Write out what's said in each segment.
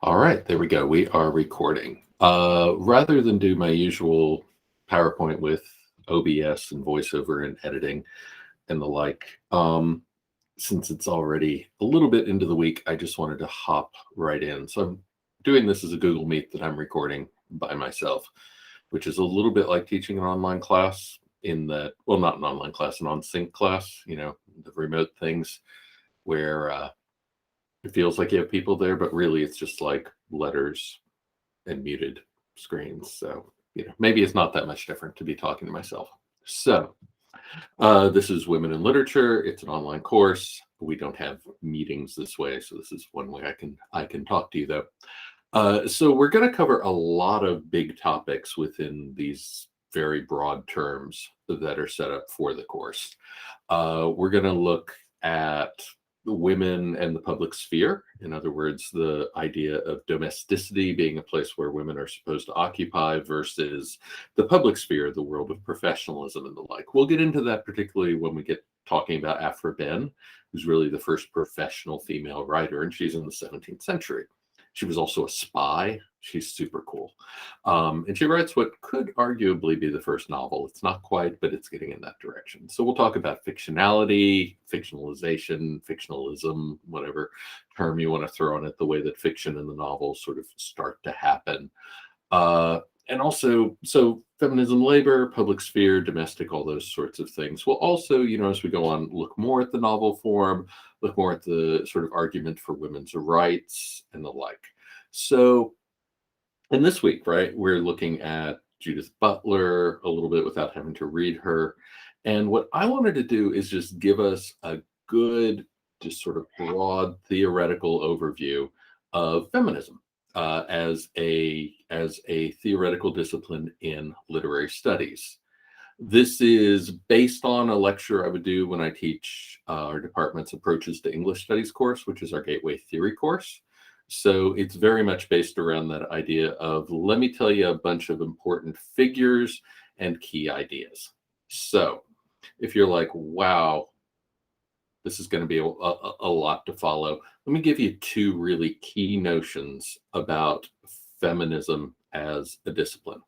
All right, there we go. We are recording. Rather than do my usual PowerPoint with OBS and voiceover and editing and the like, since it's already a little bit into the week, I just wanted to hop right in. So I'm doing this as a Google Meet that I'm recording by myself, which is a little bit like teaching an online class in that, well, not an online class, an on-sync class, the remote things where it feels like you have people there, but really it's just like letters and muted screens. So, maybe it's not that much different to be talking to myself. So, this is Women in Literature. It's an online course. We don't have meetings this way, so this is one way I can talk to you though. So we're going to cover a lot of big topics within these very broad terms that are set up for the course. We're going to look at the women and the public sphere. In other words, the idea of domesticity being a place where women are supposed to occupy versus the public sphere, the world of professionalism and the like. We'll get into that particularly when we get talking about Aphra Behn, who's really the first professional female writer, and she's in the 17th century. She was also a spy. She's super cool. And she writes what could arguably be the first novel. It's not quite, but it's getting in that direction. So we'll talk about fictionality, fictionalization, fictionalism, whatever term you want to throw on it, the way that fiction and the novel sort of start to happen. And also, so feminism, labor, public sphere, domestic, all those sorts of things. We'll also, as we go on, look more at the novel form, look more at the sort of argument for women's rights and the like. So, and this week, right, we're looking at Judith Butler a little bit without having to read her. And what I wanted to do is just give us a good, just sort of broad theoretical overview of feminism as a theoretical discipline in literary studies. This is based on a lecture I would do when I teach our department's Approaches to English Studies course, which is our Gateway Theory course. So it's very much based around that idea of, let me tell you a bunch of important figures and key ideas. So if you're like, wow, this is going to be a lot to follow, let me give you two really key notions about feminism as a discipline.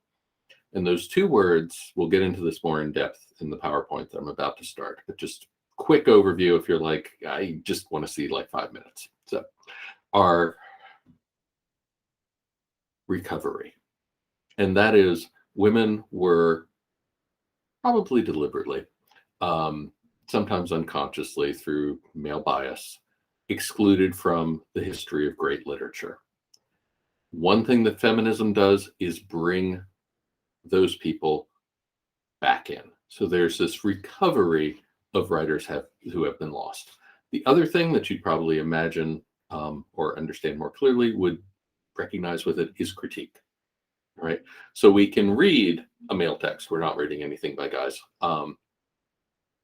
And those two words, we'll get into this more in depth in the PowerPoint that I'm about to start, but just quick overview if you're like, I just want to see like 5 minutes. So our recovery, and that is women were probably deliberately, sometimes unconsciously through male bias, excluded from the history of great literature. One thing that feminism does is bring those people back in. So there's this recovery of writers who have been lost. The other thing that you'd probably imagine or understand more clearly would recognize with it is critique, right? So we can read a male text. We're not reading anything by guys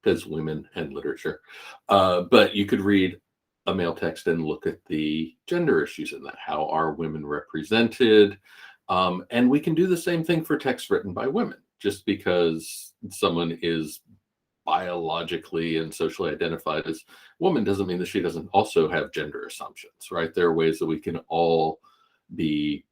because women and literature. But you could read a male text and look at the gender issues in that. How are women represented? And we can do the same thing for texts written by women. Just because someone is biologically and socially identified as woman doesn't mean that she doesn't also have gender assumptions, right? There are ways that we can all be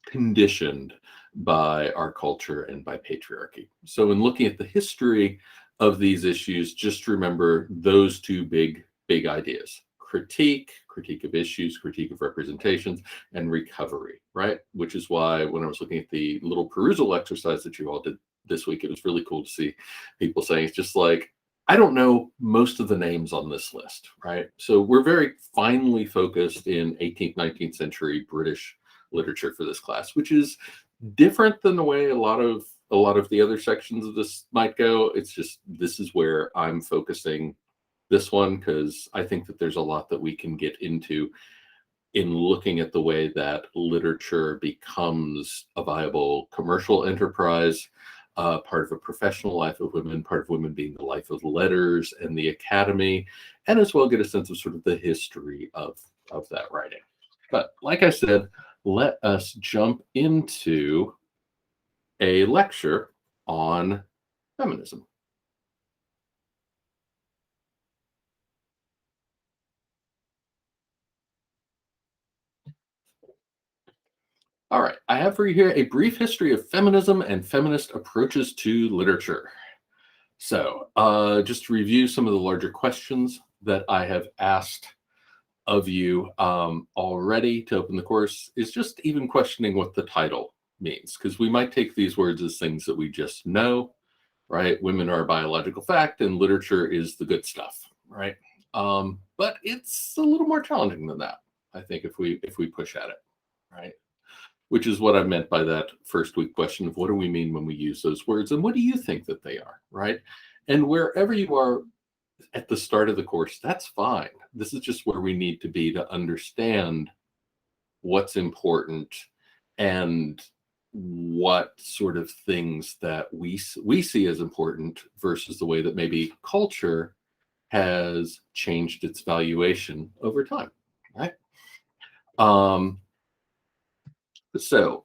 conditioned by our culture and by patriarchy. So in looking at the history of these issues, just remember those two big ideas: critique of issues, critique of representations, and recovery, right? Which is why when I was looking at the little perusal exercise that you all did this week, it was really cool to see people saying, it's just like, I don't know most of the names on this list, right? So we're very finely focused in 18th, 19th century British literature for this class, which is different than the way a lot of the other sections of this might go. It's just, this is where I'm focusing this one, because I think that there's a lot that we can get into in looking at the way that literature becomes a viable commercial enterprise, part of a professional life of women, part of women being the life of letters and the academy, and as well get a sense of sort of the history of that writing. But like I said, let us jump into a lecture on feminism. All right, I have for you here a brief history of feminism and feminist approaches to literature. So, just to review some of the larger questions that I have asked of you already to open the course is just even questioning what the title means, because we might take these words as things that we just know, right? Women are a biological fact, and literature is the good stuff, right? But it's a little more challenging than that, I think, if we push at it, right? Which is what I meant by that first week question of what do we mean when we use those words, and what do you think that they are, right? And wherever you are at the start of the course, that's fine. This is just where we need to be to understand what's important and what sort of things that we see as important versus the way that maybe culture has changed its valuation over time, right? Um, so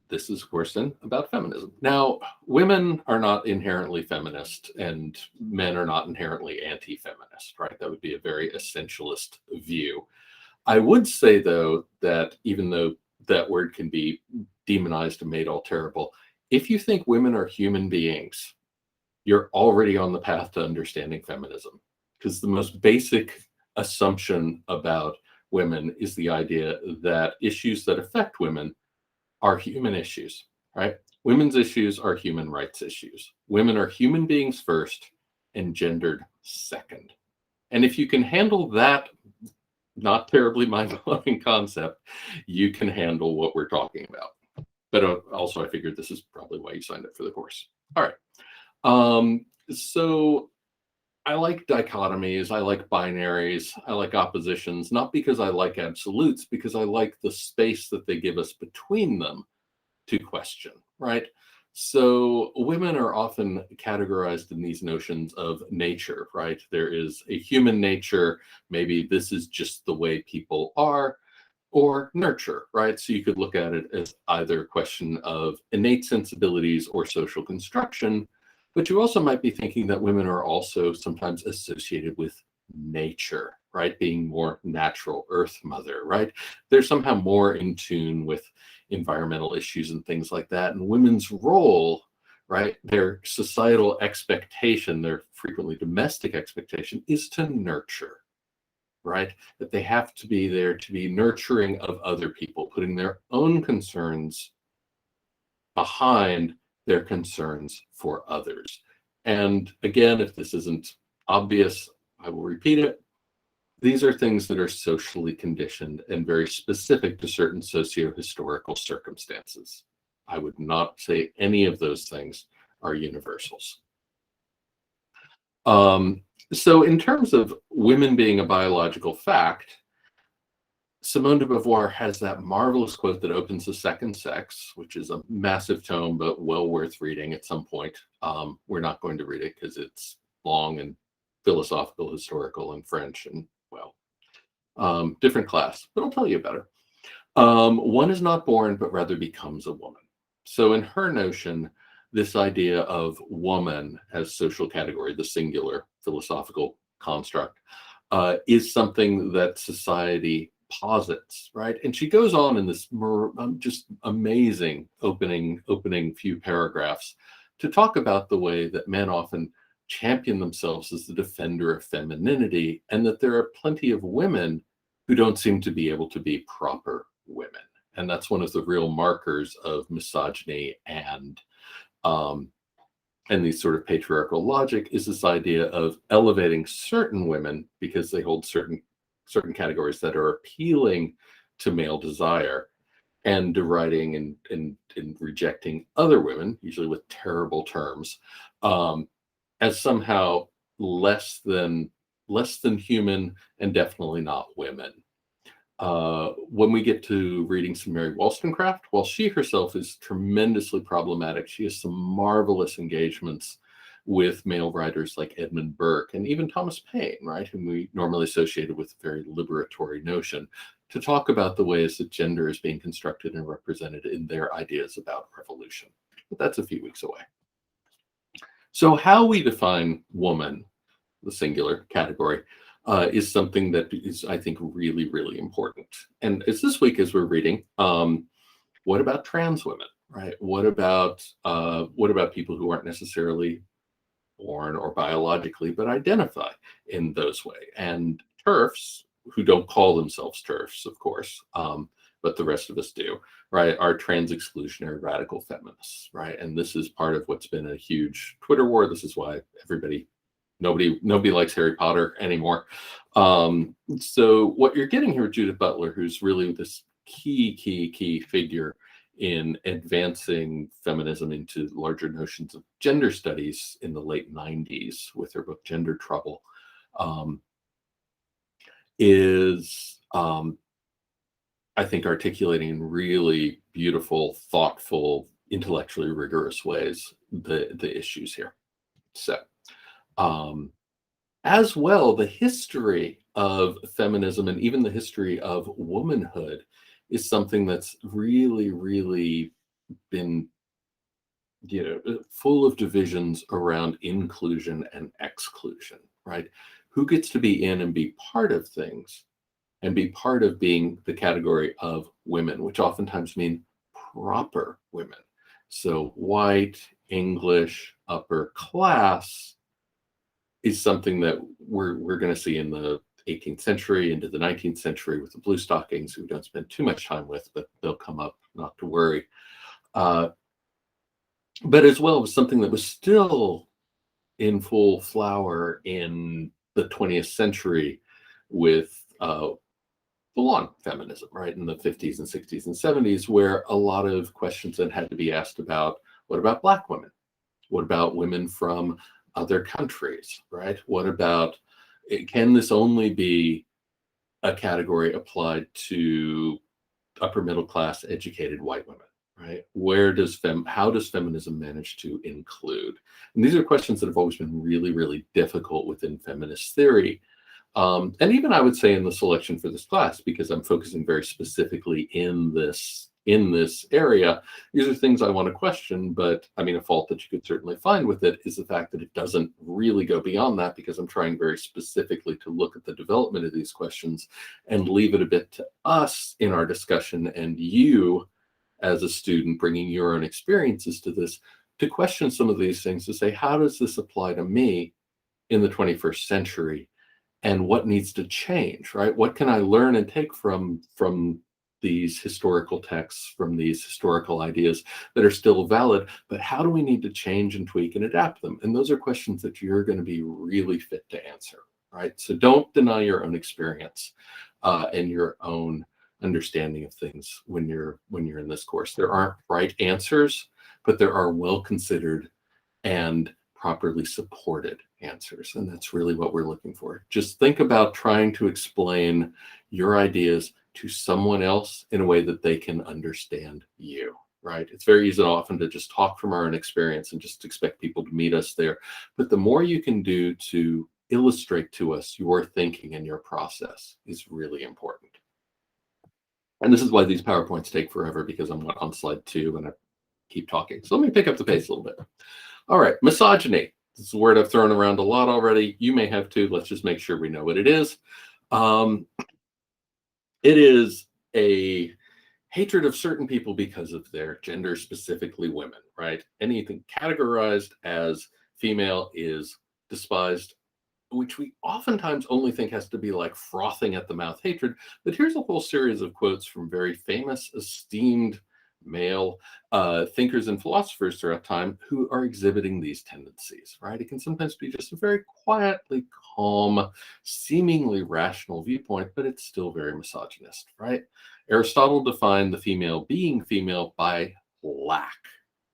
this is, of course, then about feminism. Now, women are not inherently feminist, and men are not inherently anti-feminist, right? That would be a very essentialist view. I would say, though, that even though that word can be demonized and made all terrible, if you think women are human beings, you're already on the path to understanding feminism. Because the most basic assumption about women is the idea that issues that affect women are human issues, right? Women's issues are human rights issues. Women are human beings first and gendered second. And if you can handle that not terribly mind-blowing concept, you can handle what we're talking about. But also, I figured this is probably why you signed up for the course. All right. So I like dichotomies, I like binaries, I like oppositions, not because I like absolutes, because I like the space that they give us between them to question, right? So women are often categorized in these notions of nature, right? There is a human nature, maybe this is just the way people are, or nurture, right? So you could look at it as either a question of innate sensibilities or social construction, but you also might be thinking that women are also sometimes associated with nature, right? Being more natural earth mother, right? They're somehow more in tune with environmental issues and things like that. And women's role, right? Their societal expectation, their frequently domestic expectation is to nurture, right? That they have to be there to be nurturing of other people, putting their own concerns behind their concerns for others. And again, if this isn't obvious, I will repeat it. These are things that are socially conditioned and very specific to certain socio-historical circumstances. I would not say any of those things are universals. So in terms of women being a biological fact, Simone de Beauvoir has that marvelous quote that opens The Second Sex, which is a massive tome, but well worth reading at some point. We're not going to read it because it's long and philosophical, historical, and French, and well, different class, but I'll tell you about it. One is not born, but rather becomes a woman. So in her notion, this idea of woman as social category, the singular philosophical construct, is something that society posits, right? And she goes on in this just amazing opening few paragraphs to talk about the way that men often champion themselves as the defender of femininity, and that there are plenty of women who don't seem to be able to be proper women. And that's one of the real markers of misogyny and these sort of patriarchal logic is this idea of elevating certain women because they hold certain categories that are appealing to male desire, and deriding and rejecting other women, usually with terrible terms, as somehow less than human and definitely not women. When we get to reading some Mary Wollstonecraft, while she herself is tremendously problematic, she has some marvelous engagements with male writers like Edmund Burke and even Thomas Paine, right, whom we normally associated with a very liberatory notion, to talk about the ways that gender is being constructed and represented in their ideas about revolution. But that's a few weeks away. So how we define woman, the singular category, is something that is, I think, really, really important. And it's this week as we're reading, what about trans women, right? What about people who aren't necessarily born or biologically, but identify in those way? And TERFs, who don't call themselves TERFs, of course, but the rest of us do, right, are trans exclusionary radical feminists, right? And this is part of what's been a huge Twitter war. This is why nobody likes Harry Potter anymore. So what you're getting here with Judith Butler, who's really this key figure in advancing feminism into larger notions of gender studies in the late 90s with her book Gender Trouble, is I think articulating in really beautiful, thoughtful, intellectually rigorous ways the issues here. So as well, the history of feminism and even the history of womanhood is something that's really been, full of divisions around inclusion and exclusion, right? Who gets to be in and be part of things and be part of being the category of women, which oftentimes mean proper women. So white, English, upper class is something that we're going to see in the 18th century into the 19th century with the blue stockings, who we don't spend too much time with, but they'll come up, not to worry. But as well as something that was still in full flower in the 20th century with full-on feminism, right, in the 50s and 60s and 70s, where a lot of questions then had to be asked about, what about Black women? What about women from other countries, right? What about, can this only be a category applied to upper middle class educated white women, right? How does feminism manage to include? And these are questions that have always been really difficult within feminist theory. And even I would say in the selection for this class, because I'm focusing very specifically in this area, these are things I want to question. But I mean, a fault that you could certainly find with it is the fact that it doesn't really go beyond that, because I'm trying very specifically to look at the development of these questions and leave it a bit to us in our discussion, and you as a student bringing your own experiences to this, to question some of these things, to say, how does this apply to me in the 21st century? And what needs to change, right? What can I learn and take from these historical texts, from these historical ideas that are still valid, but how do we need to change and tweak and adapt them? And those are questions that you're going to be really fit to answer, right? So don't deny your own experience and your own understanding of things when you're in this course. There aren't right answers, but there are well considered and properly supported answers. And that's really what we're looking for. Just think about trying to explain your ideas to someone else in a way that they can understand you, right? It's very easy often to just talk from our own experience and just expect people to meet us there. But the more you can do to illustrate to us your thinking and your process is really important. And this is why these PowerPoints take forever, because I'm on slide 2 and I keep talking. So let me pick up the pace a little bit. All right, misogyny. This is a word I've thrown around a lot already. You may have too. Let's just make sure we know what it is. It is a hatred of certain people because of their gender, specifically women, right? Anything categorized as female is despised, which we oftentimes only think has to be like frothing at the mouth hatred. But here's a whole series of quotes from very famous, esteemed male thinkers and philosophers throughout time who are exhibiting these tendencies, right? It can sometimes be just a very quietly calm, seemingly rational viewpoint, but it's still very misogynist, right? Aristotle defined the female being female by lack.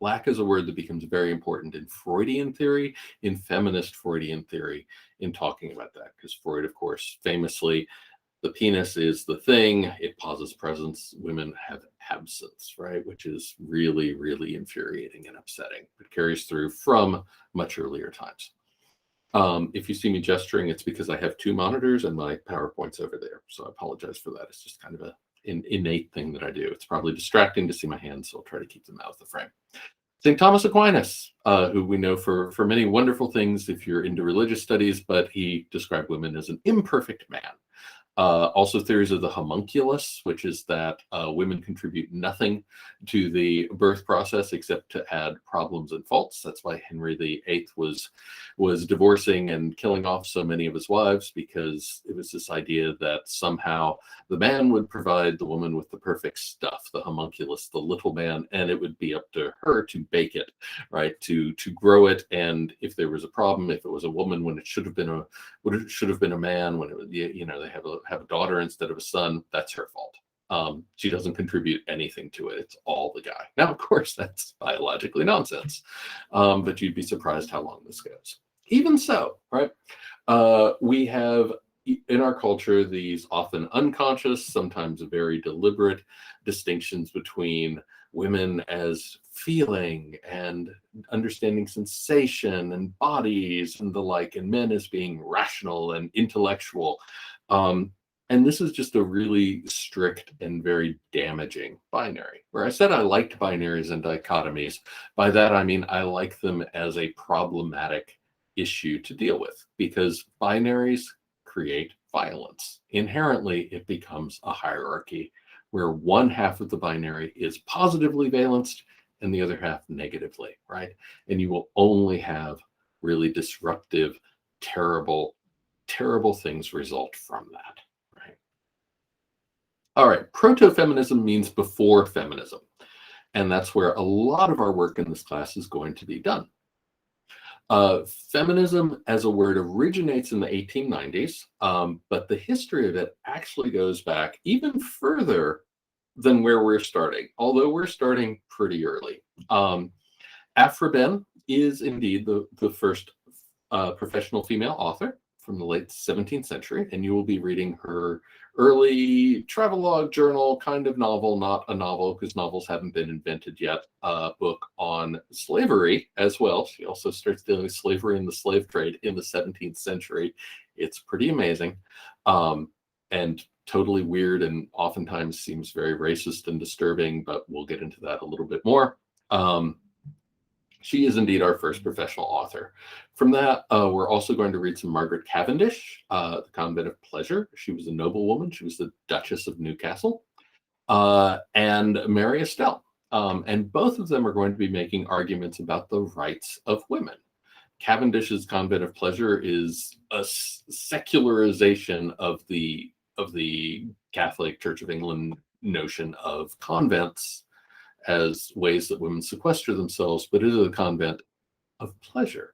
Lack is a word that becomes very important in Freudian theory, in feminist Freudian theory, in talking about that, because Freud, of course, famously, the penis is the thing, it pauses presence, women have absence, right? Which is really infuriating and upsetting. It carries through from much earlier times. If you see me gesturing, it's because I have 2 monitors and my PowerPoint's over there. So I apologize for that. It's just kind of an innate thing that I do. It's probably distracting to see my hands, so I'll try to keep them out of the frame. St. Thomas Aquinas, who we know for many wonderful things if you're into religious studies, but he described women as an imperfect man. Also, theories of the homunculus, which is that women contribute nothing to the birth process except to add problems and faults. That's why Henry VIII was divorcing and killing off so many of his wives, because it was this idea that somehow the man would provide the woman with the perfect stuff, the homunculus, the little man, and it would be up to her to bake it, right? To grow it, and if there was a problem, if it was a woman when it should have been a man, when it was, they have a daughter instead of a son, that's her fault. She doesn't contribute anything to it. It's all the guy. Now, of course, that's biologically nonsense, but you'd be surprised how long this goes. Even so, right? We have in our culture these often unconscious, sometimes very deliberate distinctions between women as feeling and understanding sensation and bodies and the like, and men as being rational and intellectual. And this is just a really strict and very damaging binary. Where I said I liked binaries and dichotomies, by that I mean I like them as a problematic issue to deal with, because binaries create violence. Inherently, it becomes a hierarchy where one half of the binary is positively valenced and the other half negatively, right? And you will only have really disruptive, terrible, terrible things result from that, right? All right, proto-feminism means before feminism. And that's where a lot of our work in this class is going to be done. Feminism as a word originates in the 1890s, but the history of it actually goes back even further than where we're starting, although we're starting pretty early. Aphra Behn is indeed the first professional female author from the late 17th century, and you will be reading her early travelogue journal kind of novel, not a novel because novels haven't been invented yet, book on slavery as well. She also starts dealing with slavery and the slave trade in the 17th century. It's pretty amazing, and totally weird, and oftentimes seems very racist and disturbing, but we'll get into that a little bit more. She is indeed our first professional author. From that, we're also going to read some Margaret Cavendish, The Convent of Pleasure. She was a noblewoman. She was the Duchess of Newcastle. And Mary Estelle. And both of them are going to be making arguments about the rights of women. Cavendish's Convent of Pleasure is a secularization of the Catholic Church of England notion of convents as ways that women sequester themselves, but it is a convent of pleasure.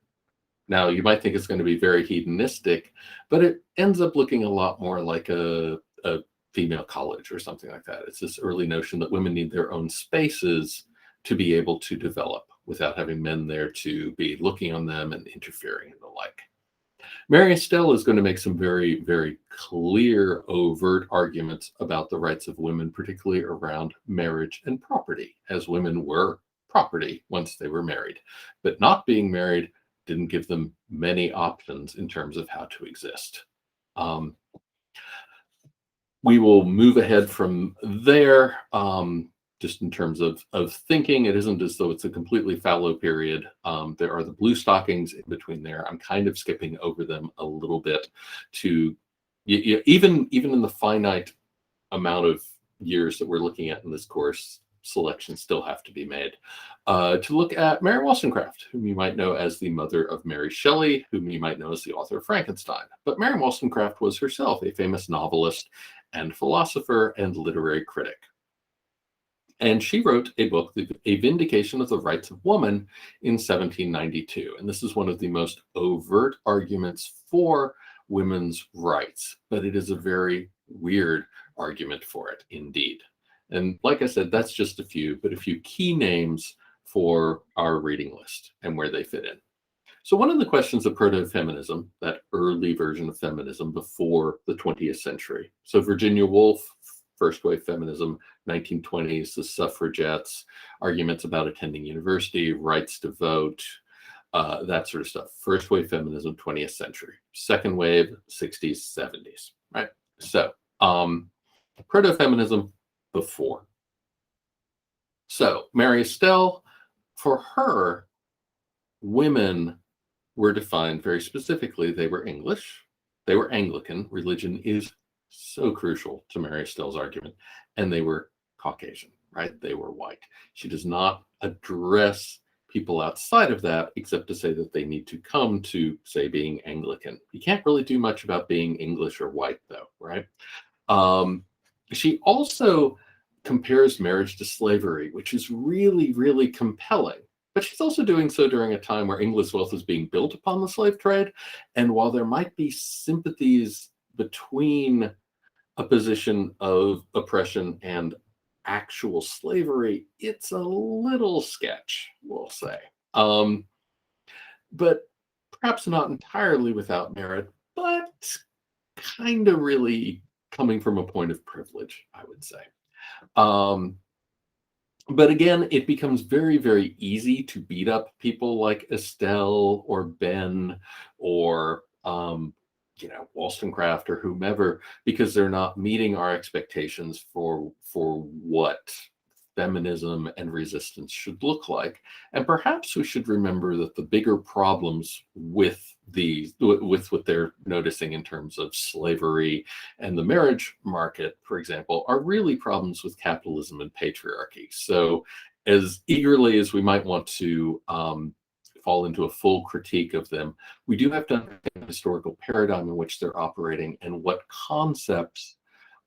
Now, you might think it's going to be very hedonistic, but it ends up looking a lot more like a female college or something like that. It's this early notion that women need their own spaces to be able to develop without having men there to be looking on them and interfering and the like. Mary Estelle is going to make some very, very clear, overt arguments about the rights of women, particularly around marriage and property, as women were property once they were married. But not being married didn't give them many options in terms of how to exist. We will move ahead from there. Just in terms of thinking, it isn't as though it's a completely fallow period. There are the blue stockings in between there. I'm kind of skipping over them a little bit to even in the finite amount of years that we're looking at in this course, selections still have to be made. To look at Mary Wollstonecraft, whom you might know as the mother of Mary Shelley, whom you might know as the author of Frankenstein. But Mary Wollstonecraft was herself a famous novelist and philosopher and literary critic. And she wrote a book, A Vindication of the Rights of Woman, in 1792. And this is one of the most overt arguments for women's rights, but it is a very weird argument for it indeed. And like I said, that's just a few, but a few key names for our reading list and where they fit in. So one of the questions of proto-feminism, that early version of feminism before the 20th century. So Virginia Woolf, first wave feminism, 1920s, the suffragettes, arguments about attending university, rights to vote, that sort of stuff. First wave feminism, 20th century. Second wave, 60s, 70s, right? So proto-feminism before. So Mary Estelle, for her, women were defined very specifically. They were English, they were Anglican. Religion is so crucial to Mary Stell's argument. And they were Caucasian, right? They were white. She does not address people outside of that except to say that they need to come to, say, being Anglican. You can't really do much about being English or white, though, right? She also compares marriage to slavery, which is really, really compelling. But she's also doing so during a time where English wealth is being built upon the slave trade. And while there might be sympathies between a position of oppression and actual slavery, it's a little sketch, we'll say. But perhaps not entirely without merit, but kind of really coming from a point of privilege, I would say. But again, it becomes very, very easy to beat up people like Estelle or Ben or Wollstonecraft or whomever, because they're not meeting our expectations for what feminism and resistance should look like. And perhaps we should remember that the bigger problems with what they're noticing in terms of slavery and the marriage market, for example, are really problems with capitalism and patriarchy. So as eagerly as we might want to fall into a full critique of them, we do have to understand the historical paradigm in which they're operating and what concepts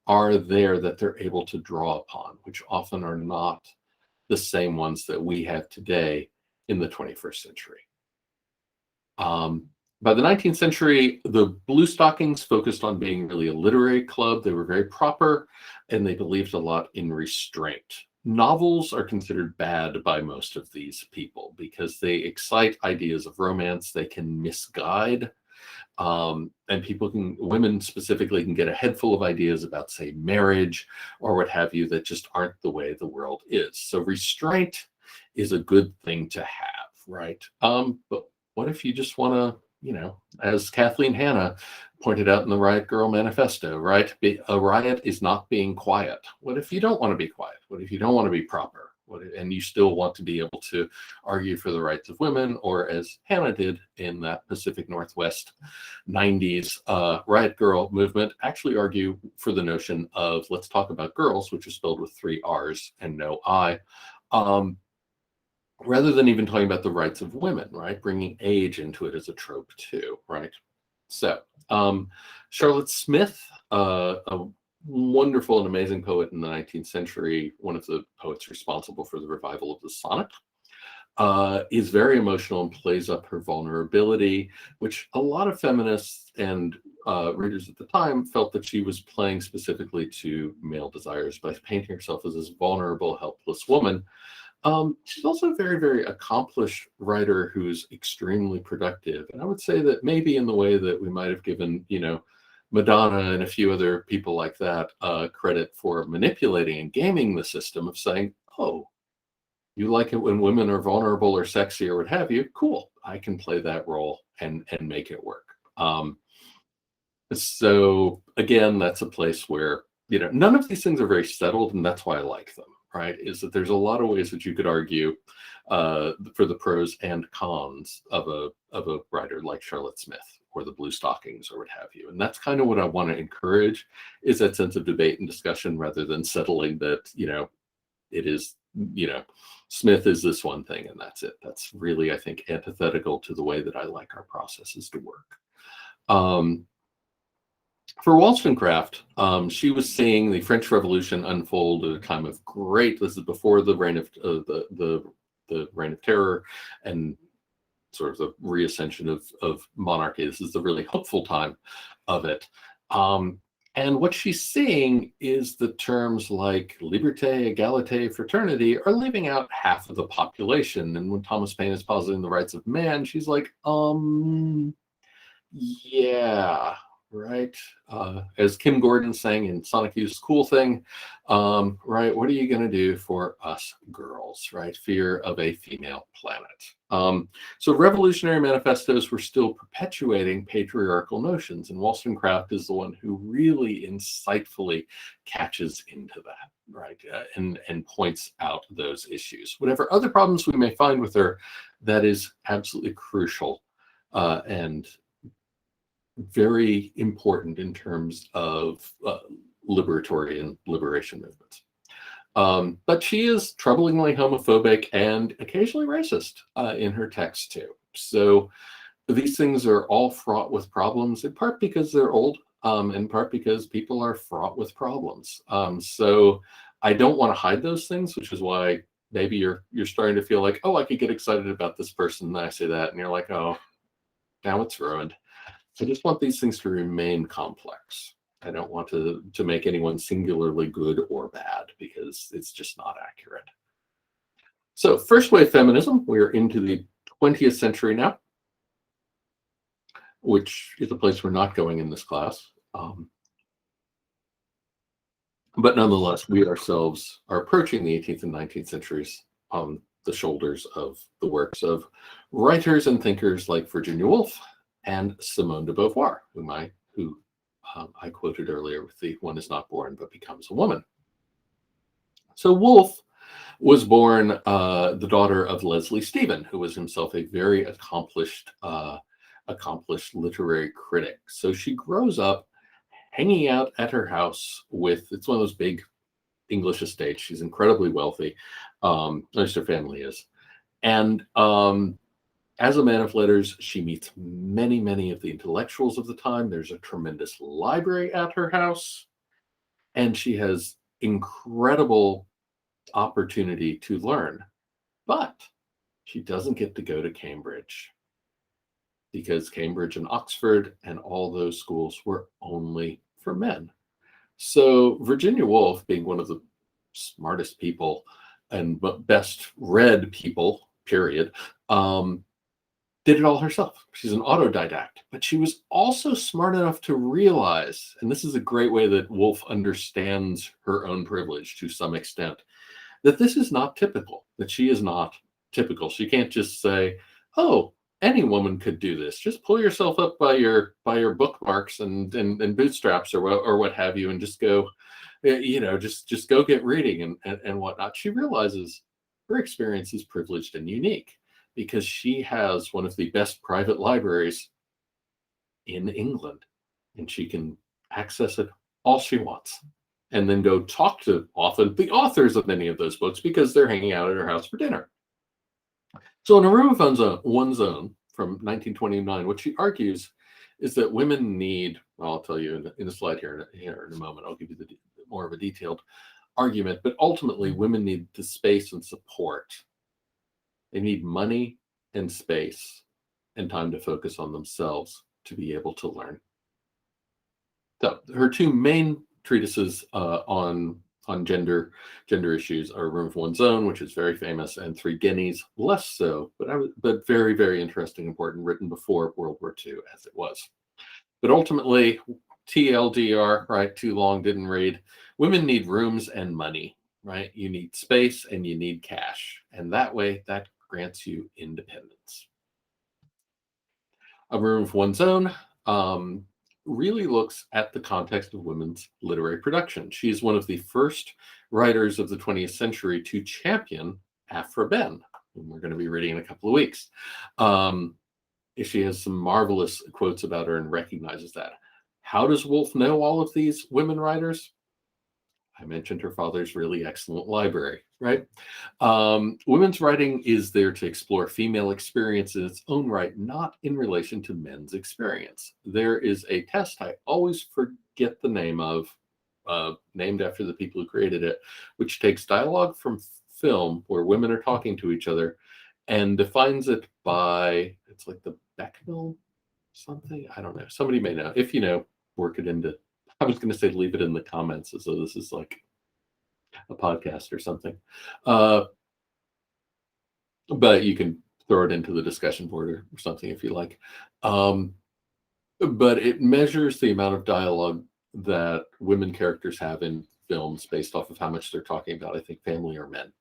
are there that they're able to draw upon, which often are not the same ones that we have today in the 21st century. By the 19th century, the Bluestockings focused on being really a literary club. They were very proper, and they believed a lot in restraint. Novels are considered bad by most of these people because they excite ideas of romance. They can misguide. And women specifically can get a head full of ideas about, say, marriage or what have you that just aren't the way the world is. So restraint is a good thing to have, right? But what if you just want to, as Kathleen Hanna pointed out in the Riot Girl Manifesto, right? A riot is not being quiet. What if you don't want to be quiet? What if you don't want to be proper? And you still want to be able to argue for the rights of women, or as Hannah did in that Pacific Northwest 90s Riot Girl movement, actually argue for the notion of let's talk about girls, which is spelled with 3 R's and no I, rather than even talking about the rights of women, right? Bringing age into it as a trope too, right? So Charlotte Smith, a wonderful and amazing poet in the 19th century, one of the poets responsible for the revival of the sonnet, is very emotional and plays up her vulnerability, which a lot of feminists and readers at the time felt that she was playing specifically to male desires by painting herself as this vulnerable, helpless woman. She's also a very, very accomplished writer who's extremely productive. And I would say that maybe in the way that we might have given, Madonna and a few other people like that credit for manipulating and gaming the system of saying, oh, you like it when women are vulnerable or sexy or what have you? Cool. I can play that role and make it work. So again, that's a place where, none of these things are very settled, and that's why I like them, right? Is that there's a lot of ways that you could argue for the pros and cons of a writer like Charlotte Smith or the Bluestockings or what have you. And that's kind of what I want to encourage, is that sense of debate and discussion rather than settling that, it is, Smith is this one thing and that's it. That's really, I think, antithetical to the way that I like our processes to work. For Wollstonecraft, she was seeing the French Revolution unfold at a time of this is before the reign of the reign of terror and sort of the reascension of monarchy. This is the really hopeful time of it. And what she's seeing is the terms like liberté, égalité, fraternity are leaving out half of the population. And when Thomas Paine is positing the rights of man, she's like, yeah, right? As Kim Gordon sang in Sonic Youth's Cool Thing, right? What are you going to do for us girls, right? Fear of a female planet. So revolutionary manifestos were still perpetuating patriarchal notions, and Wollstonecraft is the one who really insightfully catches into that, right? And points out those issues. Whatever other problems we may find with her, that is absolutely crucial and very important in terms of liberatory and liberation movements. But she is troublingly homophobic and occasionally racist in her texts too. So these things are all fraught with problems, in part because they're old, in part because people are fraught with problems. So I don't want to hide those things, which is why maybe you're starting to feel like, oh, I could get excited about this person, and I say that, and you're like, oh, now it's ruined. I just want these things to remain complex. I don't want to make anyone singularly good or bad because it's just not accurate. So first wave feminism, we're into the 20th century now, which is a place we're not going in this class. But nonetheless, we ourselves are approaching the 18th and 19th centuries on the shoulders of the works of writers and thinkers like Virginia Woolf and Simone de Beauvoir, who I quoted earlier with the "one is not born but becomes a woman." So Woolf was born the daughter of Leslie Stephen, who was himself a very accomplished literary critic. So she grows up hanging out at her house with, it's one of those big English estates. She's incredibly wealthy, at least her family is. And as a man of letters, she meets many, many of the intellectuals of the time. There's a tremendous library at her house, and she has incredible opportunity to learn. But she doesn't get to go to Cambridge because Cambridge and Oxford and all those schools were only for men. So Virginia Woolf, being one of the smartest people and best read people, period, did it all herself. She's an autodidact, but she was also smart enough to realize, and this is a great way that Woolf understands her own privilege to some extent, that this is not typical, that she is not typical. She can't just say, oh, any woman could do this. Just pull yourself up by your bookmarks and bootstraps or what have you, and just go, just go get reading and whatnot. She realizes her experience is privileged and unique because she has one of the best private libraries in England, and she can access it all she wants and then go talk to often the authors of many of those books because they're hanging out at her house for dinner. So in A Room of One's Own from 1929, what she argues is that women need, well, I'll tell you in a slide here in a moment, I'll give you more of a detailed argument, but ultimately women need the space and support. They need money and space and time to focus on themselves to be able to learn. So her two main treatises on gender issues are Room of One's Own, which is very famous, and Three Guineas, less so, but very, very interesting, important, written before World War II as it was. But ultimately, TLDR, right? Too long, didn't read. Women need rooms and money, right? You need space and you need cash. And that way, that grants you independence. A Room of One's Own really looks at the context of women's literary production. She's one of the first writers of the 20th century to champion Aphra Behn, whom we're going to be reading in a couple of weeks. She has some marvelous quotes about her and recognizes that. How does Woolf know all of these women writers? I mentioned her father's really excellent library, right? Women's writing is there to explore female experience in its own right, not in relation to men's experience. There is a test I always forget the name of, named after the people who created it, which takes dialogue from film where women are talking to each other and defines it by, it's like the Bechdel something. I don't know. Somebody may know. If you know, work it into, I was going to say leave it in the comments as though this is like a podcast or something. But you can throw it into the discussion board or something if you like. but it measures the amount of dialogue that women characters have in films based off of how much they're talking about, I think, family or men,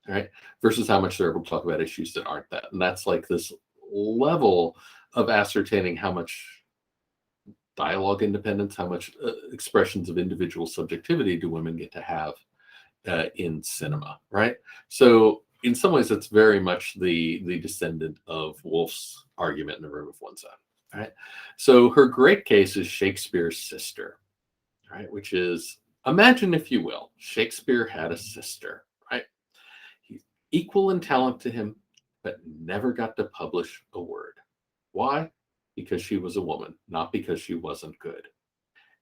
right? Versus how much they're able to talk about issues that aren't that. And that's like this level of ascertaining how much dialogue independence, how much expressions of individual subjectivity do women get to have in cinema, right? So in some ways, it's very much the descendant of Woolf's argument in A Room of One's Own, right? So her great case is Shakespeare's sister, right? Which is, imagine, if you will, Shakespeare had a sister, right? He's equal in talent to him, but never got to publish a word. Why? Because she was a woman, not because she wasn't good.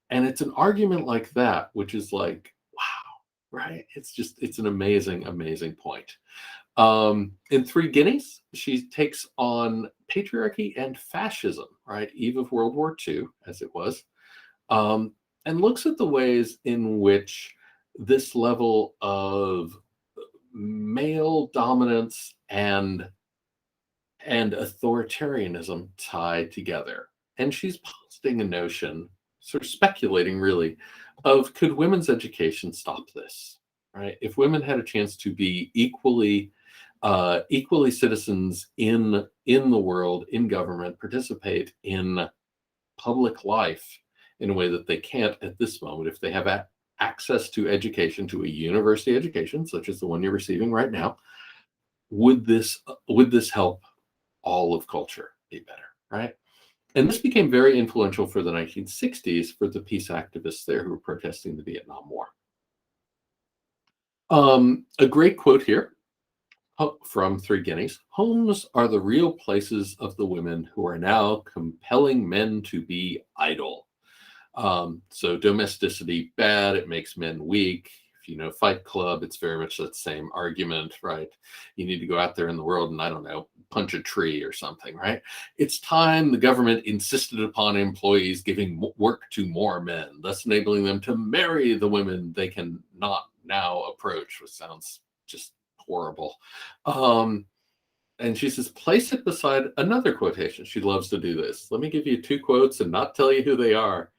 And it's an argument like that, which is like, wow, right? It's an amazing, amazing point. In Three Guineas, she takes on patriarchy and fascism, right? Eve of World War II, as it was, um, and looks at the ways in which this level of male dominance and authoritarianism tie together. And she's positing a notion, sort of speculating really, of could women's education stop this? Right? If women had a chance to be equally citizens in the world, in government, participate in public life in a way that they can't at this moment, if they have access to education, to a university education, such as the one you're receiving right now, would this help all of culture be better, right? And this became very influential for the 1960s for the peace activists there who were protesting the Vietnam War. A great quote here from Three Guineas: "Homes are the real places of the women who are now compelling men to be idle." So domesticity bad, it makes men weak. If you know Fight Club, it's very much that same argument, right? You need to go out there in the world and, I don't know, punch a tree or something, right? It's time the government insisted upon employees giving work to more men, thus enabling them to marry the women they can not now approach, which sounds just horrible. Um, and she says, place it beside another quotation. She loves to do this. Let me give you two quotes and not tell you who they are,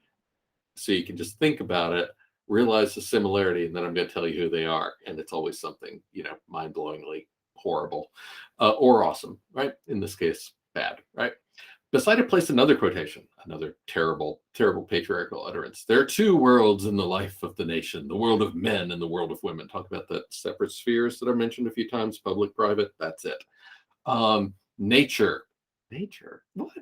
so you can just think about it, realize the similarity, and then I'm going to tell you who they are. And it's always something, mind-blowingly horrible or awesome, right? In this case, bad, right? Beside it, place another quotation, another terrible, terrible patriarchal utterance. There are two worlds in the life of the nation: the world of men and the world of women. Talk about the separate spheres that I mentioned a few times, public, private, that's it. Nature, what?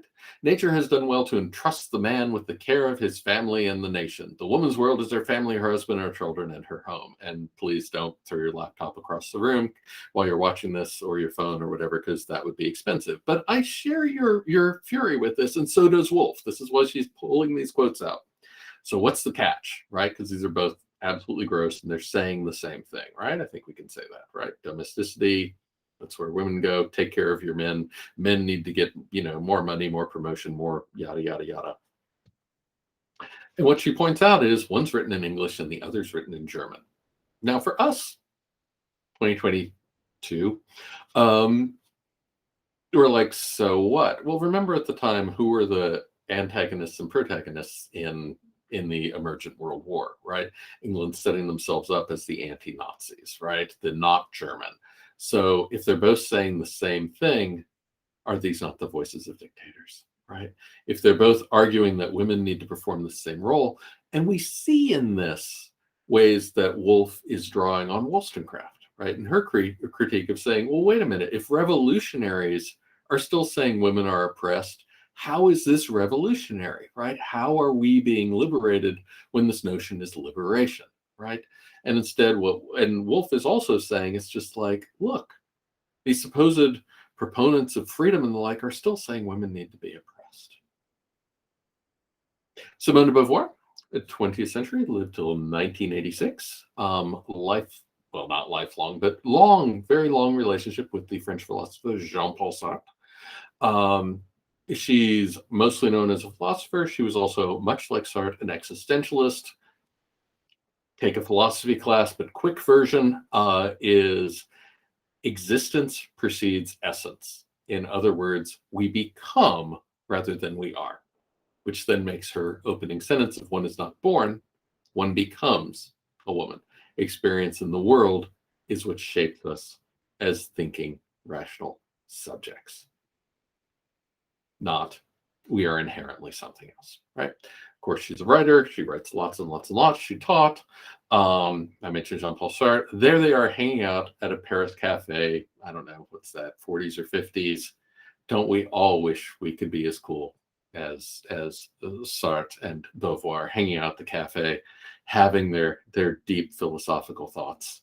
Nature has done well to entrust the man with the care of his family and the nation. The woman's world is her family, her husband, her children, and her home. And please don't throw your laptop across the room while you're watching this, or your phone or whatever, because that would be expensive. But I share your fury with this, and so does Wolf. This is why she's pulling these quotes out. So what's the catch, right? Because these are both absolutely gross, and they're saying the same thing, right? I think we can say that, right? Domesticity, that's where women go. Take care of your men. Men need to get, more money, more promotion, more yada, yada, yada. And what she points out is one's written in English and the other's written in German. Now, for us, 2022, we're like, so what? Well, remember at the time, who were the antagonists and protagonists in the emergent world war, right? England setting themselves up as the anti-Nazis, right? The not German. So if they're both saying the same thing, are these not the voices of dictators, right? If they're both arguing that women need to perform the same role, and we see in this ways that Woolf is drawing on Wollstonecraft, right? And her critique of saying, well, wait a minute, if revolutionaries are still saying women are oppressed, how is this revolutionary, right? How are we being liberated when this notion is liberation, right? And instead, and Woolf is also saying, it's just like, look, these supposed proponents of freedom and the like are still saying women need to be oppressed. Simone de Beauvoir, the 20th century, lived till 1986. Well, not lifelong, but very long relationship with the French philosopher Jean-Paul Sartre. She's mostly known as a philosopher. She was also, much like Sartre, an existentialist. Take a philosophy class, but quick version is existence precedes essence. In other words, we become rather than we are. which then makes her opening sentence: if one is not born, one becomes a woman. Experience in the world is what shapes us as thinking, rational subjects, not we are inherently something else, right? Of course, she's a writer. She writes lots and lots and lots. She taught. I mentioned Jean-Paul Sartre. There they are hanging out at a Paris cafe. I don't know, what's that, 40s or 50s. Don't we all wish we could be as cool as Sartre and Beauvoir, hanging out at the cafe, having their deep philosophical thoughts,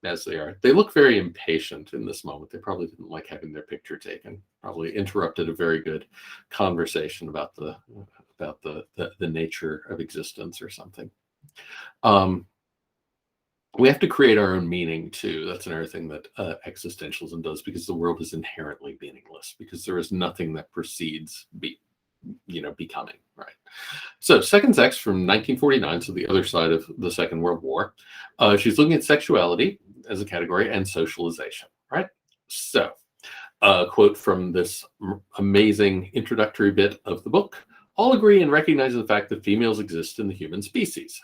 as they are. They look very impatient in this moment. They probably didn't like having their picture taken. Probably interrupted a very good conversation about the nature of existence or something. We have to create our own meaning too. That's another thing that existentialism does, because the world is inherently meaningless, because there is nothing that precedes becoming, right? So Second Sex from 1949, so the other side of the Second World War. She's looking at sexuality as a category and socialization, right? So a quote from this amazing introductory bit of the book: all agree and recognize the fact that females exist in the human species.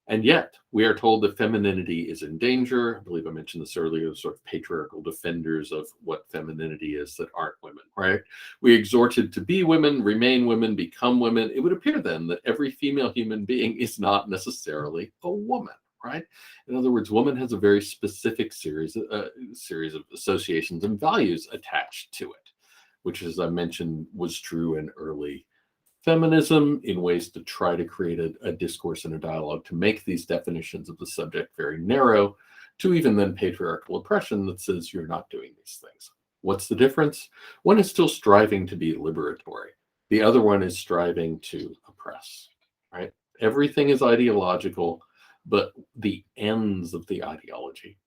And yet, we are told that femininity is in danger. I believe I mentioned this earlier, sort of patriarchal defenders of what femininity is that aren't women, right? We exhorted to be women, remain women, become women. It would appear then that every female human being is not necessarily a woman, right? In other words, woman has a very specific series of associations and values attached to it, which, as I mentioned, was true in early feminism, in ways to try to create a discourse and a dialogue to make these definitions of the subject very narrow, to even then patriarchal oppression that says you're not doing these things. What's the difference? One is still striving to be liberatory. The other one is striving to oppress, right? Everything is ideological, but the ends of the ideology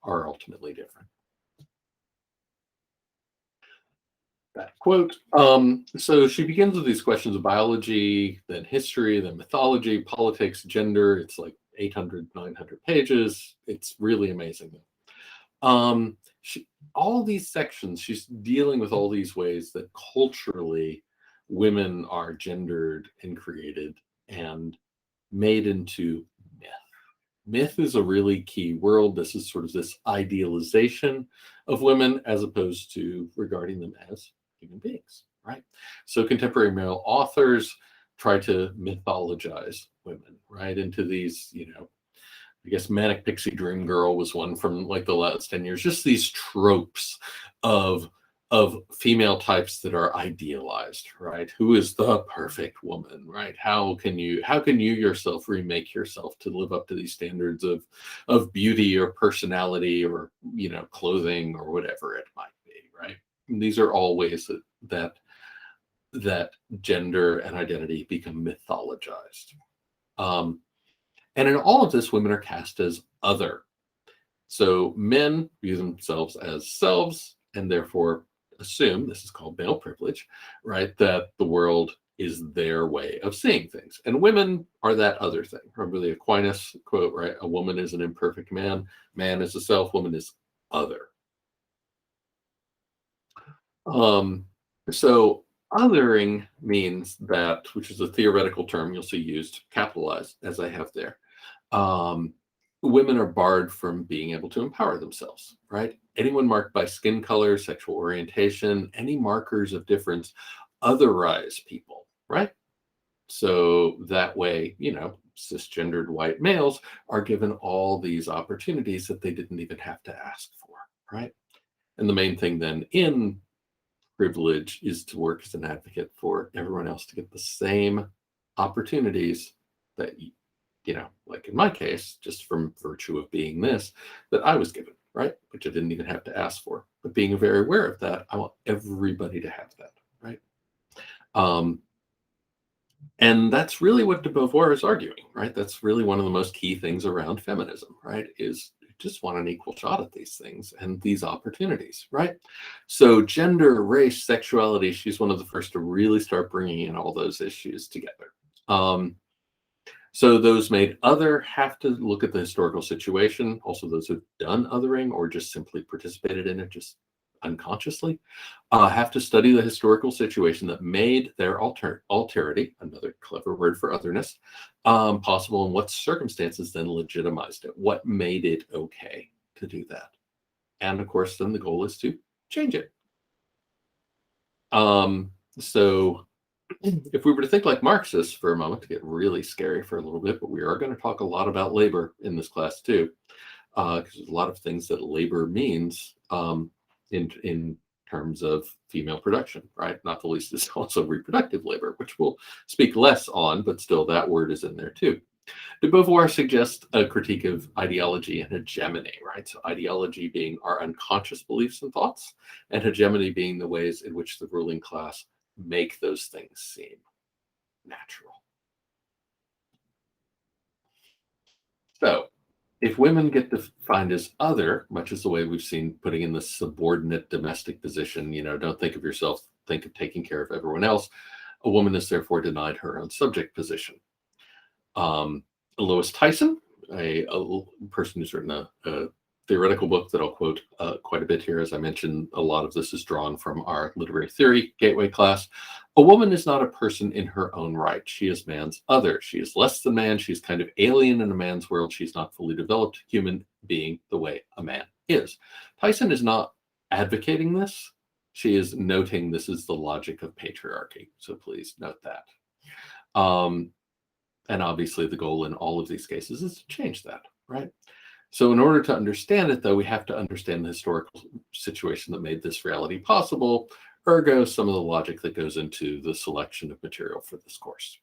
are ultimately different. That quote. So she begins with these questions of biology, then history, then mythology, politics, gender. It's like 800, 900 pages. It's really amazing. All these sections, she's dealing with all these ways that culturally women are gendered and created and made into myth. Myth is a really key word. This is sort of this idealization of women as opposed to regarding them as human beings, right? So contemporary male authors try to mythologize women, right, into these, I guess Manic Pixie Dream Girl was one from like the last 10 years, just these tropes of female types that are idealized, right? Who is the perfect woman, right? How can you yourself remake yourself to live up to these standards of beauty or personality or clothing or whatever it might be, right? And these are all ways that gender and identity become mythologized. And in all of this, women are cast as other. So men view themselves as selves and therefore assume, this is called male privilege, right, that the world is their way of seeing things. And women are that other thing. Remember the Aquinas quote, right? A woman is an imperfect man. Man is a self. Woman is other. So othering means that, which is a theoretical term you'll see used, capitalized, as I have there. Women are barred from being able to empower themselves, right? Anyone marked by skin color, sexual orientation, any markers of difference, otherize people, right? So that way, cisgendered white males are given all these opportunities that they didn't even have to ask for, right? And the main thing then in privilege is to work as an advocate for everyone else to get the same opportunities that like in my case, just from virtue of being this, that I was given, right? Which I didn't even have to ask for. But being very aware of that, I want everybody to have that, right? And that's really what de Beauvoir is arguing, right? That's really one of the most key things around feminism, right? Is just want an equal shot at these things and these opportunities, right? So gender, race, sexuality, she's one of the first to really start bringing in all those issues together. So those made other have to look at the historical situation. Also, those who've done othering or just simply participated in it, just unconsciously, have to study the historical situation that made their alterity, another clever word for otherness, possible, and what circumstances then legitimized it. What made it okay to do that? And of course, then the goal is to change it. So if we were to think like Marxists for a moment, to get really scary for a little bit, but we are going to talk a lot about labor in this class too, because there's a lot of things that labor means in terms of female production, right? Not the least is also reproductive labor, which we'll speak less on, but still that word is in there too. De Beauvoir suggests a critique of ideology and hegemony, right? So ideology being our unconscious beliefs and thoughts, and hegemony being the ways in which the ruling class make those things seem natural. So if women get defined as other, much as the way we've seen putting in the subordinate domestic position, don't think of yourself, think of taking care of everyone else, a woman is therefore denied her own subject position. Lois Tyson, a person who's written a theoretical book that I'll quote quite a bit here. As I mentioned, a lot of this is drawn from our literary theory gateway class. A woman is not a person in her own right. She is man's other. She is less than man. She's kind of alien in a man's world. She's not fully developed human being the way a man is. Tyson is not advocating this. She is noting this is the logic of patriarchy. So please note that. And obviously the goal in all of these cases is to change that, right? So in order to understand it, though, we have to understand the historical situation that made this reality possible, ergo some of the logic that goes into the selection of material for this course.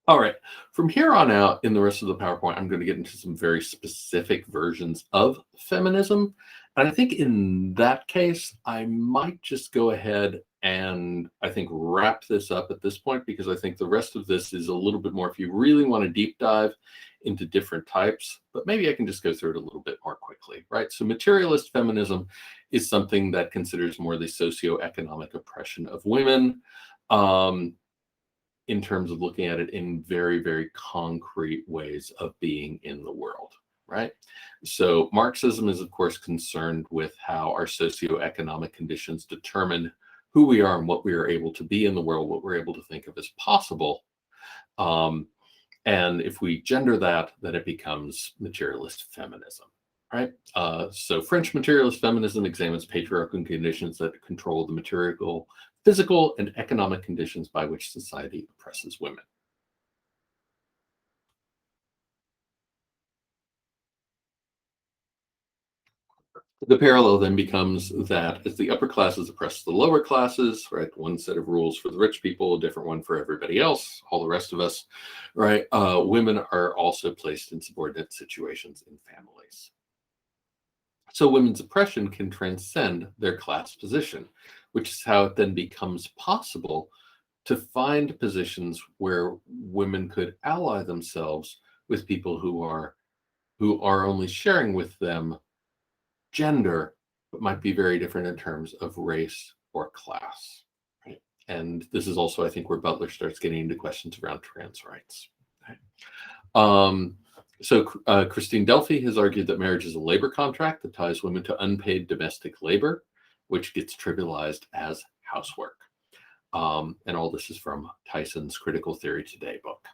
All right, from here on out in the rest of the PowerPoint, I'm going to get into some very specific versions of feminism. And I think in that case, I might just go ahead and I think wrap this up at this point, because I think the rest of this is a little bit more if you really want to deep dive into different types, but maybe I can just go through it a little bit more quickly, right? So materialist feminism is something that considers more the socioeconomic oppression of women, in terms of looking at it in very, very concrete ways of being in the world, right? So Marxism is, of course, concerned with how our socioeconomic conditions determine who we are and what we are able to be in the world, what we're able to think of as possible. And if we gender that, then it becomes materialist feminism, right? So French materialist feminism examines patriarchal conditions that control the material, physical, and economic conditions by which society oppresses women. The parallel then becomes that as the upper classes oppress the lower classes, right? One set of rules for the rich people, a different one for everybody else, all the rest of us, right? Women are also placed in subordinate situations in families. So women's oppression can transcend their class position, which is how it then becomes possible to find positions where women could ally themselves with people who are only sharing with them gender, but might be very different in terms of race or class. Right? And this is also, I think, where Butler starts getting into questions around trans rights. Right? So Christine Delphi has argued that marriage is a labor contract that ties women to unpaid domestic labor, which gets trivialized as housework. And all this is from Tyson's Critical Theory Today book.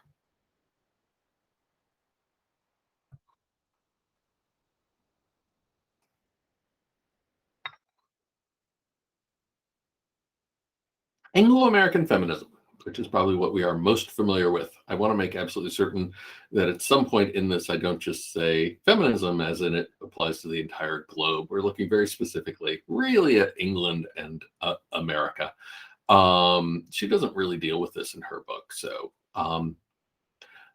Anglo-American feminism, which is probably what we are most familiar with. I want to make absolutely certain that at some point in this, I don't just say feminism as in it applies to the entire globe. We're looking very specifically really at England and America. She doesn't really deal with this in her book. So,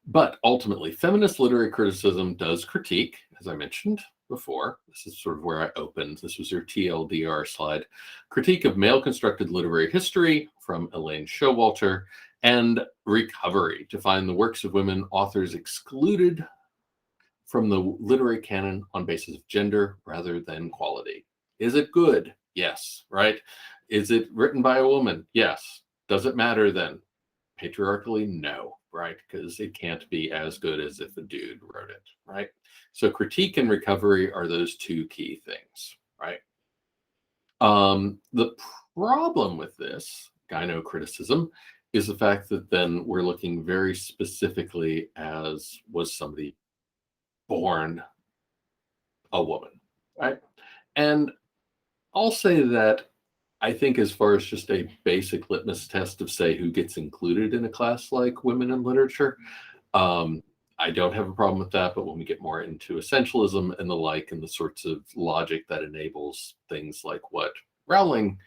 but ultimately, feminist literary criticism does critique, as I mentioned before. This is sort of where I opened. This was your TLDR slide. Critique of male constructed literary history from Elaine Showalter, and recovery to find the works of women authors excluded from the literary canon on basis of gender rather than quality. Is it good? Yes, right? Is it written by a woman? Yes. Does it matter then? Patriarchally, no, right? Because it can't be as good as if a dude wrote it, right? So critique and recovery are those two key things, right? The problem with this gyno-criticism is the fact that then we're looking very specifically as was somebody born a woman, right? And I'll say that I think as far as just a basic litmus test of say who gets included in a class like women in literature, um, I don't have a problem with that. But when we get more into essentialism and the like, and the sorts of logic that enables things like what Rowling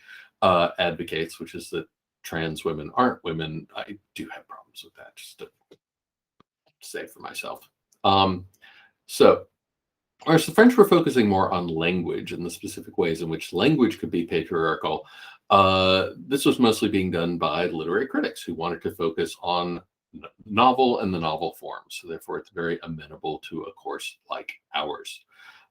advocates, which is that trans women aren't women, I do have problems with that, just to say for myself. So Whereas the French were focusing more on language and the specific ways in which language could be patriarchal, this was mostly being done by literary critics who wanted to focus on novel and the novel form. So therefore, it's very amenable to a course like ours.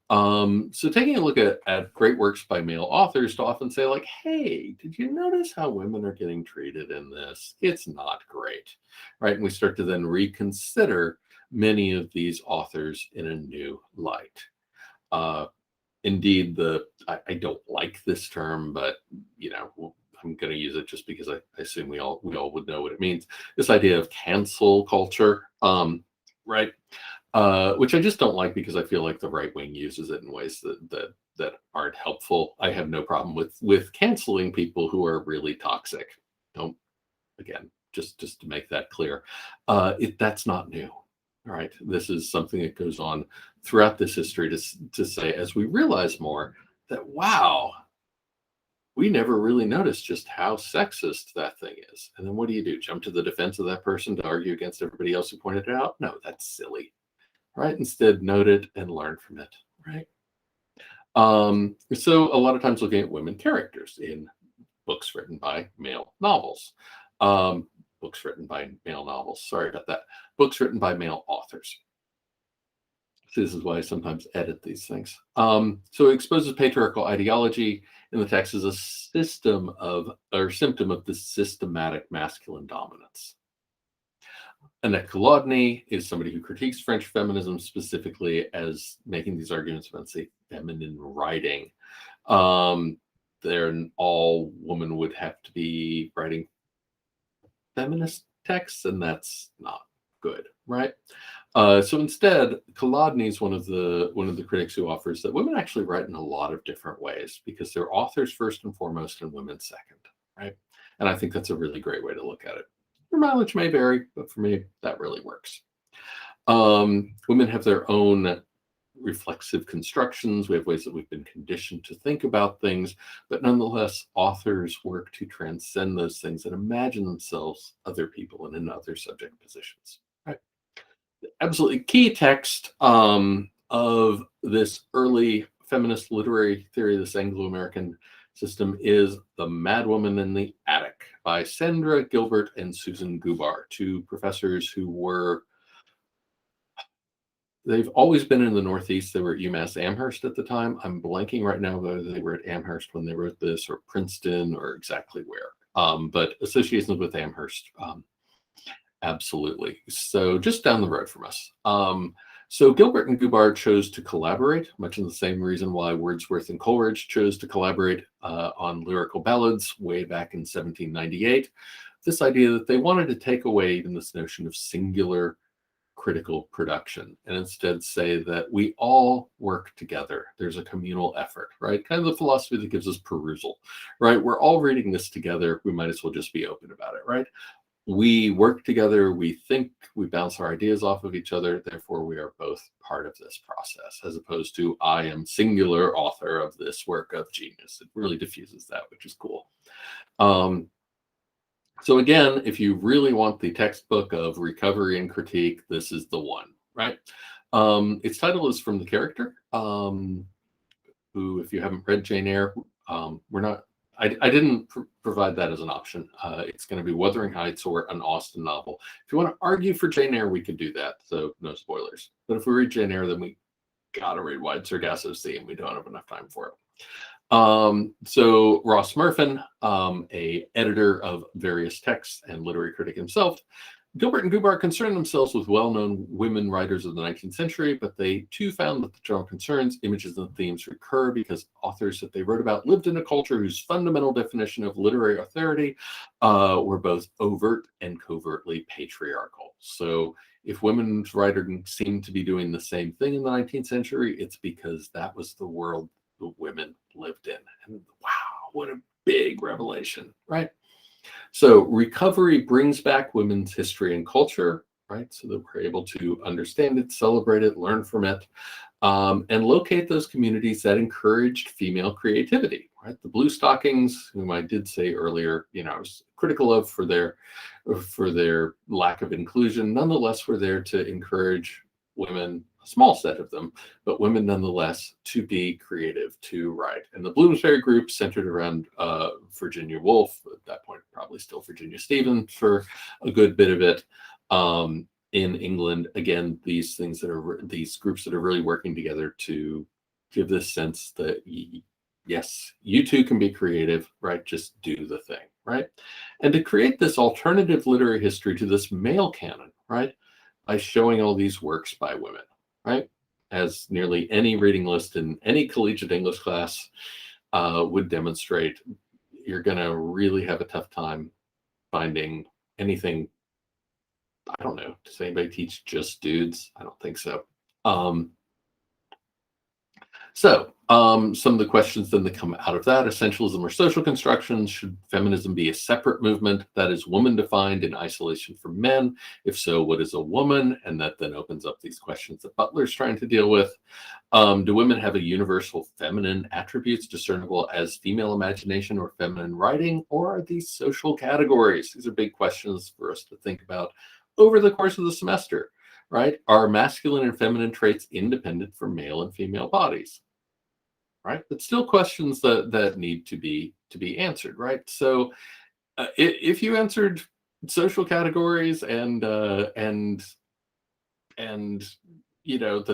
So taking a look at great works by male authors to often say like, hey, did you notice how women are getting treated in this? It's not great, right? And we start to then reconsider many of these authors in a new light. Indeed, I don't like this term, but I'm going to use it just because I assume we all would know what it means. This idea of cancel culture, right? Which I just don't like because I feel like the right wing uses it in ways that aren't helpful. I have no problem with canceling people who are really toxic. Don't, again, just to make that clear, that's not new. All right, this is something that goes on throughout this history to say, as we realize more, that wow, we never really noticed just how sexist that thing is. And then what do? Jump to the defense of that person to argue against everybody else who pointed it out? No, that's silly, right? Instead, note it and learn from it, right? So a lot of times looking at women characters in books written by male novels. Books written by male novels. Sorry about that. Books written by male authors. So this is why I sometimes edit these things. So it exposes patriarchal ideology in the text as a symptom of the systematic masculine dominance. Annette Kolodny is somebody who critiques French feminism specifically as making these arguments about, say, feminine writing. Then all women would have to be writing feminist texts, and that's not good, right? So instead, Kolodny is one of the critics who offers that women actually write in a lot of different ways because they're authors first and foremost and women second, right? And I think that's a really great way to look at it. Your mileage may vary, but for me, that really works. Women have their own reflexive constructions. We have ways that we've been conditioned to think about things, but nonetheless, authors work to transcend those things and imagine themselves other people and in other subject positions. Right? The absolutely key text of this early feminist literary theory, this Anglo-American system, is The Madwoman in the Attic by Sandra Gilbert and Susan Gubar, two professors who were they've always been in the Northeast. They were at UMass Amherst at the time. I'm blanking right now whether they were at Amherst when they wrote this or Princeton or exactly where. But associations with Amherst, absolutely. So just down the road from us. So Gilbert and Gubar chose to collaborate, much in the same reason why Wordsworth and Coleridge chose to collaborate on lyrical ballads way back in 1798. This idea that they wanted to take away even this notion of singular critical production and instead say that we all work together. There's a communal effort, right? Kind of the philosophy that gives us perusal, right? We're all reading this together. We might as well just be open about it, right? We work together, we think, we bounce our ideas off of each other. Therefore, we are both part of this process, as opposed to I am singular author of this work of genius. It really diffuses that, which is cool. So again, if you really want the textbook of recovery and critique, this is the one, right? Its title is from the character, who, if you haven't read Jane Eyre, I didn't provide that as an option. It's going to be Wuthering Heights or an Austen novel. If you want to argue for Jane Eyre, we could do that, so no spoilers. But if we read Jane Eyre, then we gotta read Wide Sargasso Sea, and we don't have enough time for it. So Ross Murfin, a editor of various texts and literary critic himself, Gilbert and Gubar concerned themselves with well-known women writers of the 19th century, but they too found that the general concerns, images, and themes recur because authors that they wrote about lived in a culture whose fundamental definition of literary authority were both overt and covertly patriarchal. So if women's writing seemed to be doing the same thing in the 19th century, it's because that was the world the women lived in. And wow, what a big revelation, right? So recovery brings back women's history and culture, right? So that we're able to understand it, celebrate it, learn from it, and locate those communities that encouraged female creativity, right? The Blue Stockings, whom I did say earlier, I was critical of for their lack of inclusion, nonetheless were there to encourage women, a small set of them, but women nonetheless, to be creative, to write. And the Bloomsbury group centered around Virginia Woolf, at that point probably still Virginia Stevens for a good bit of it. In England, again, these groups that are really working together to give this sense that yes, you too can be creative, right? Just do the thing, right? And to create this alternative literary history to this male canon, right? By showing all these works by women, right? As nearly any reading list in any collegiate English class would demonstrate, you're going to really have a tough time finding anything. I don't know. Does anybody teach just dudes? I don't think so. Some of the questions then that come out of that: essentialism or social construction? Should feminism be a separate movement that is woman-defined in isolation from men? If so, what is a woman? And that then opens up these questions that Butler's trying to deal with. Do women have a universal feminine attributes discernible as female imagination or feminine writing, or are these social categories? These are big questions for us to think about over the course of the semester, right? Are masculine and feminine traits independent from male and female bodies? Right, but still questions that need to be answered, right? So if you answered social categories and the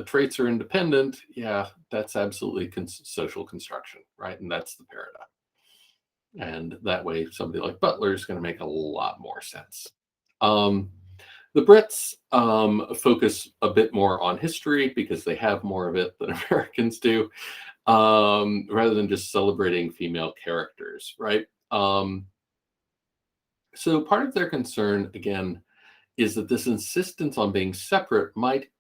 traits are independent, yeah, that's absolutely social construction, right? And that's the paradigm. And that way, somebody like Butler is going to make a lot more sense. The Brits focus a bit more on history because they have more of it than Americans do. Rather than just celebrating female characters, right? So part of their concern, again, is that this insistence on being separate might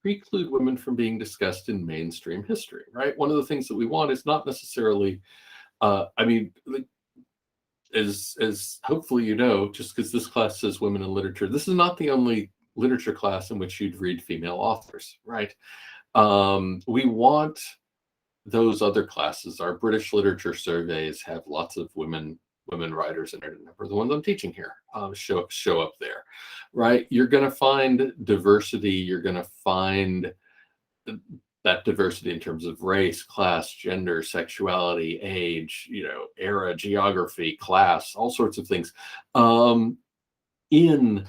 preclude women from being discussed in mainstream history, right? One of the things that we want is not necessarily, as hopefully you know, just because this class says women in literature, this is not the only literature class in which you'd read female authors, right? We want those other classes. Our British literature surveys have lots of women writers in it. A number of the ones I'm teaching here show up there, right? You're going to find diversity. You're going to find that diversity in terms of race, class, gender, sexuality, age, era, geography, class, all sorts of things in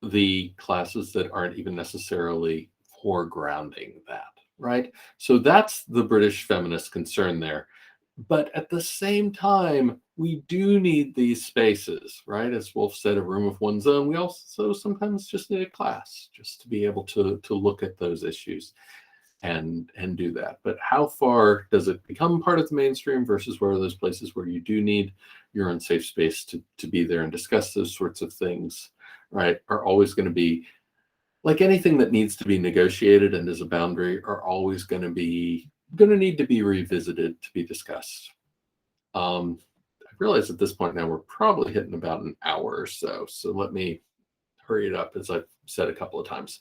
the classes that aren't even necessarily foregrounding that. Right? So that's the British feminist concern there. But at the same time, we do need these spaces, right? As Woolf said, a room of one's own. We also sometimes just need a class just to be able to look at those issues and do that. But how far does it become part of the mainstream versus where are those places where you do need your own safe space to be there and discuss those sorts of things, right? Are always going to be, like anything that needs to be negotiated and is a boundary, are always going to need to be revisited to be discussed. I realize at this point now we're probably hitting about an hour or so. So let me hurry it up, as I've said a couple of times.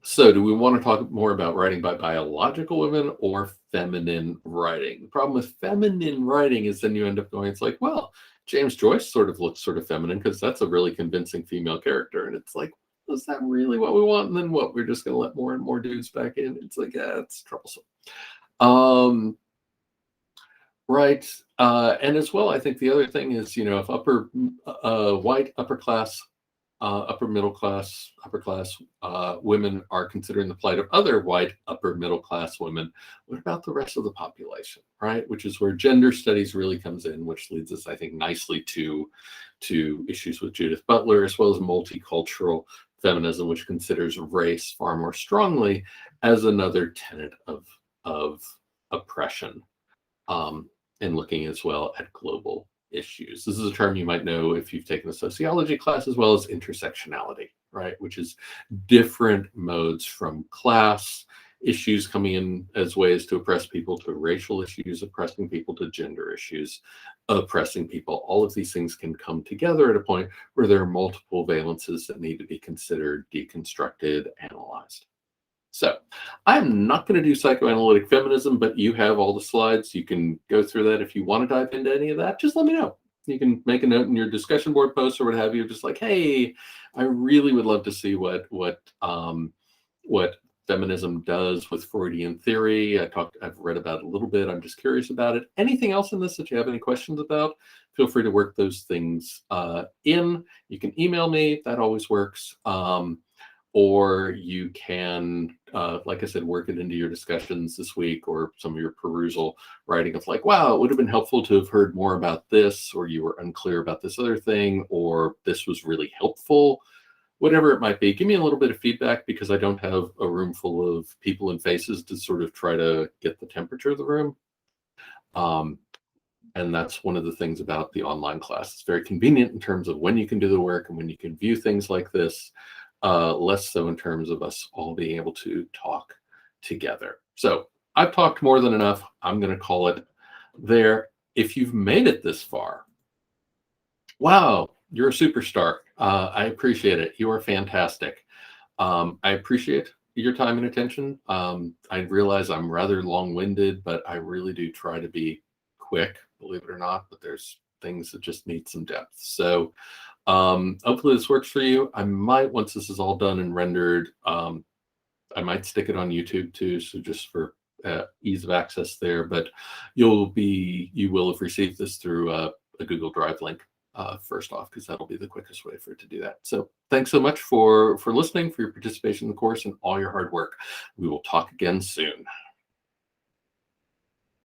So do we want to talk more about writing by biological women or feminine writing? The problem with feminine writing is then you end up going, it's like, well, James Joyce sort of looks sort of feminine because that's a really convincing female character. And it's like, is that really what we want? And then what? We're just going to let more and more dudes back in. It's like, it's troublesome. Right. And as well, I think the other thing is, if white upper class upper middle class, upper class women are considering the plight of other white upper middle class women. What about the rest of the population, right? Which is where gender studies really comes in, which leads us, I think, nicely to issues with Judith Butler, as well as multicultural feminism, which considers race far more strongly as another tenet of oppression, and looking as well at global issues. This is a term you might know if you've taken a sociology class, as well as intersectionality, right? Which is different modes from class issues coming in as ways to oppress people, to racial issues oppressing people, to gender issues oppressing people. All of these things can come together at a point where there are multiple valences that need to be considered, deconstructed, analyzed. So I'm not going to do psychoanalytic feminism, but you have all the slides. You can go through that. If you want to dive into any of that, just let me know. You can make a note in your discussion board post or what have you, just like, hey, I really would love to see what feminism does with Freudian theory. I've read about it a little bit. I'm just curious about it. Anything else in this that you have any questions about? Feel free to work those things in. You can email me. That always works. Or you can, like I said, work it into your discussions this week or some of your perusal writing of like, wow, it would have been helpful to have heard more about this, or you were unclear about this other thing, or this was really helpful, whatever it might be. Give me a little bit of feedback, because I don't have a room full of people and faces to sort of try to get the temperature of the room. And that's one of the things about the online class. It's very convenient in terms of when you can do the work and when you can view things like this. Less so in terms of us all being able to talk together. So I've talked more than enough. I'm going to call it there. If you've made it this far, wow, you're a superstar. I appreciate it. You are fantastic. I appreciate your time and attention. I realize I'm rather long-winded, but I really do try to be quick, believe it or not, but there's things that just need some depth. So hopefully this works for you. I might, once this is all done and rendered, I might stick it on YouTube too. So just for ease of access there, but you will have received this through a Google Drive link first off, because that'll be the quickest way for it to do that. So thanks so much for listening, for your participation in the course, and all your hard work. We will talk again soon.